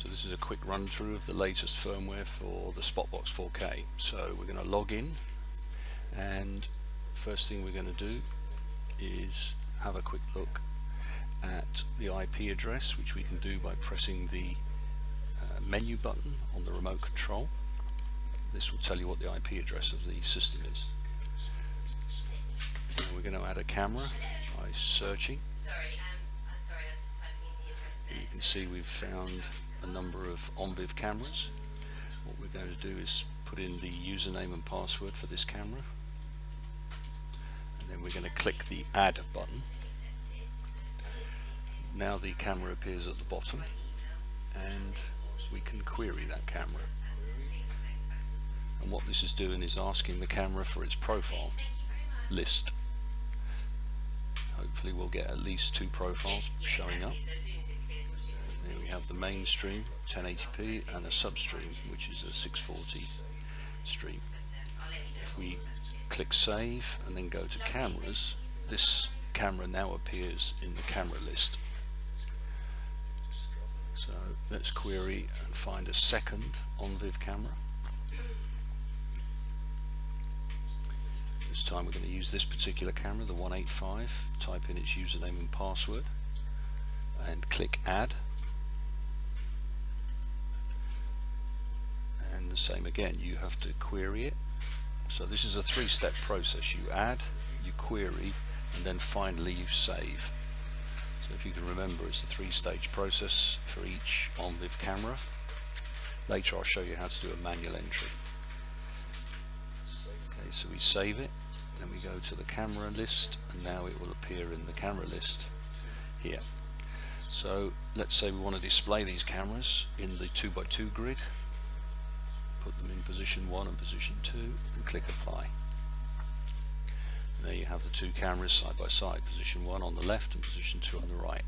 So this is a quick run through of the latest firmware for the Spotbox4k. So we're going to log in, and first thing we're going to do is have a quick look at the IP address, which we can do by pressing the menu button on the remote control. This will tell you what the IP address of the system is. And we're going to add a camera by searching. You can see we've found a number of ONVIF cameras. What we're going to do is put in the username and password for this camera, and then we're going to click the add button. Now the camera appears at the bottom, and we can query that camera. And what this is doing is asking the camera for its profile list. Hopefully we'll get at least 2 profiles showing up. Here we have the main stream 1080p and a substream, which is a 640 stream. If we click save and then go to cameras, this camera now appears in the camera list. So let's query and find a second ONVIF camera. This time we're going to use this particular camera, the 185, type in its username and password and click add. And the same again, you have to query it. So this is a 3-step process. You add, you query, and then finally you save. So if you can remember, it's a 3-stage process for each ONVIF camera. Later I'll show you how to do a manual entry. Okay, so we save it, then we go to the camera list, and now it will appear in the camera list here. So let's say we want to display these cameras in the 2x2 grid. Put them in position 1 and position 2 and click apply. And there you have the 2 cameras side by side, position 1 on the left and position 2 on the right.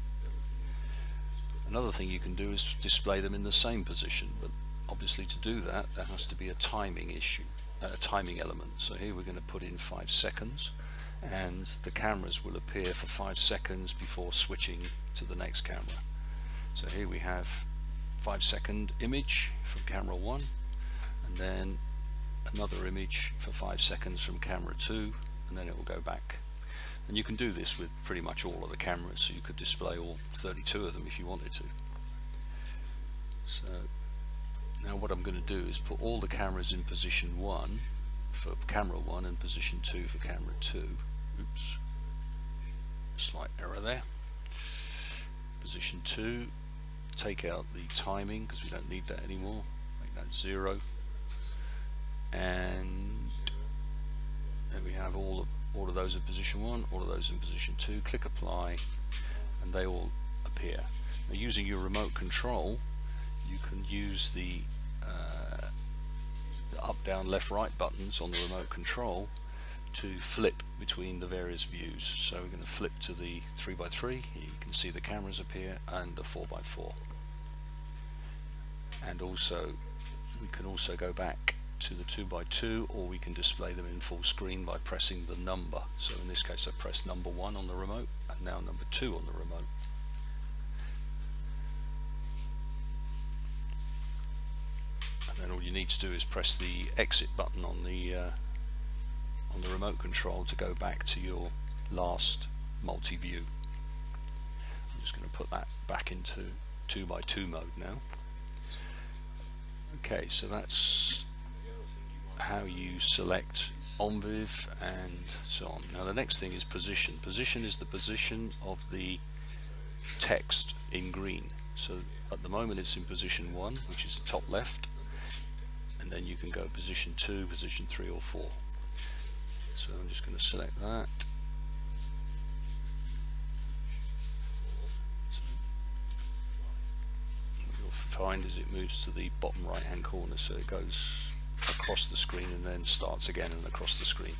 Another thing you can do is display them in the same position, but obviously to do that there has to be a timing issue, a timing element. So here we're going to put in 5 seconds, and the cameras will appear for 5 seconds before switching to the next camera. So here we have 5-second image from camera 1, and then another image for 5 seconds from camera 2, and then it will go back. And you can do this with pretty much all of the cameras, so you could display all 32 of them if you wanted to. So now what I'm going to do is put all the cameras in position 1 for camera 1 and position 2 for camera 2. Oops, slight error there. Position 2, take out the timing because we don't need that anymore, make that 0. And then we have all of those in position 1, all of those in position 2. Click apply, and they all appear. Now, using your remote control, you can use the up, down, left, right buttons on the remote control to flip between the various views. So we're going to flip to the 3x3. Here you can see the cameras appear, and the 4x4. And also we can also go back to the 2x2, or we can display them in full screen by pressing the number. So in this case I press number 1 on the remote, and now number 2 on the remote. And then all you need to do is press the exit button on the remote control to go back to your last multi-view. I'm just going to put that back into 2x2 mode now. Okay, so that's how you select ONVIF and so on. Now the next thing is position. Position is the position of the text in green. So at the moment it's in position 1, which is the top left, and then you can go position 2, position 3 or 4. So I'm just going to select that. So what you'll find is it moves to the bottom right hand corner, so it goes across the screen and then starts again and across the screen.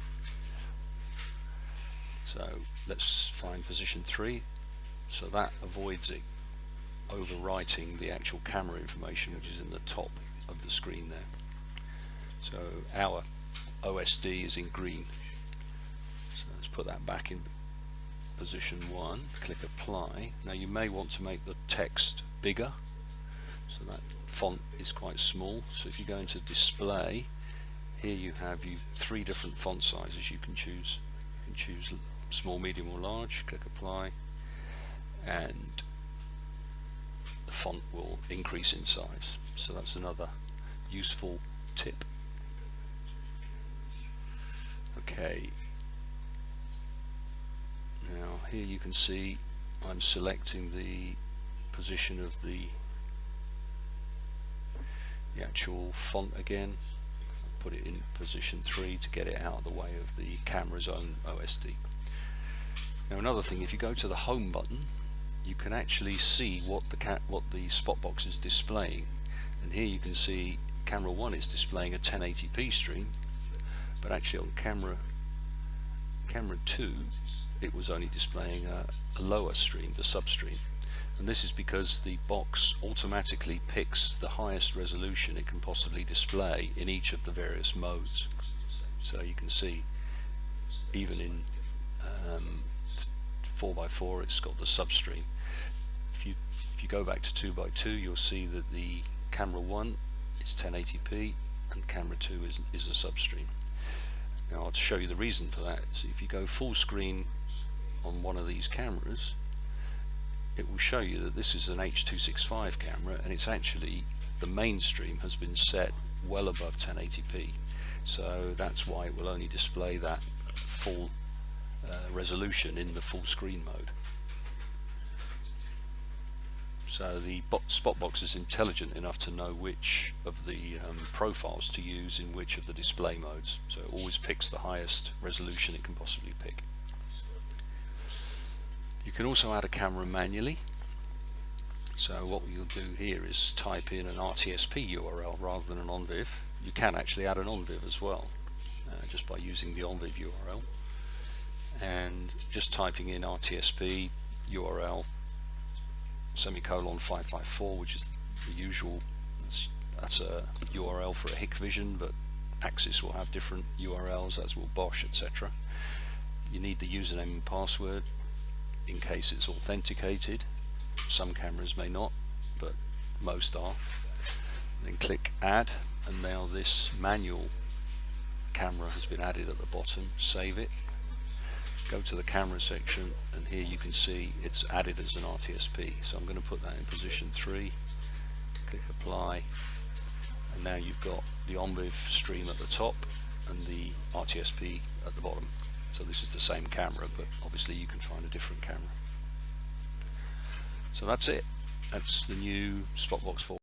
So let's find position 3, so that avoids it overwriting the actual camera information, which is in the top of the screen there. So our OSD is in green, so let's put that back in position 1, click apply. Now you may want to make the text bigger, so that font is quite small. So if you go into display, here you have 3 different font sizes you can choose. You can choose small, medium or large, click apply, and the font will increase in size. So that's another useful tip. Okay, now here you can see I'm selecting the position of the actual font again. Put it in position 3 to get it out of the way of the camera's own OSD. Now another thing, if you go to the home button, you can actually see what the Spotbox is displaying, and here you can see camera 1 is displaying a 1080p stream, but actually on camera 2 it was only displaying a lower stream, the substream. And this is because the box automatically picks the highest resolution it can possibly display in each of the various modes. So you can see even in 4x4 it's got the substream. If you go back to 2x2, you'll see that the camera 1 is 1080p and camera 2 is a substream. Now I'll show you the reason for that. So if you go full screen on one of these cameras, it will show you that this is an H.265 camera, and it's actually, the mainstream has been set well above 1080p, so that's why it will only display that full resolution in the full screen mode. So the Spotbox is intelligent enough to know which of the profiles to use in which of the display modes, so it always picks the highest resolution it can possibly pick. You can also add a camera manually. So what you'll do here is type in an RTSP URL rather than an ONVIF. You can actually add an ONVIF as well, just by using the ONVIF URL. And just typing in RTSP URL semicolon 554, which is the usual, that's a URL for a Hikvision, but Axis will have different URLs, as will Bosch, etc. You need the username and password in case it's authenticated. Some cameras may not, but most are. Then click add, and now this manual camera has been added at the bottom. Save it, go to the camera section, and here you can see it's added as an RTSP. So I'm going to put that in position 3, click apply, and now you've got the ONVIF stream at the top and the RTSP at the bottom. So this is the same camera, but obviously you can find a different camera. So that's it. That's the new Spotbox4k.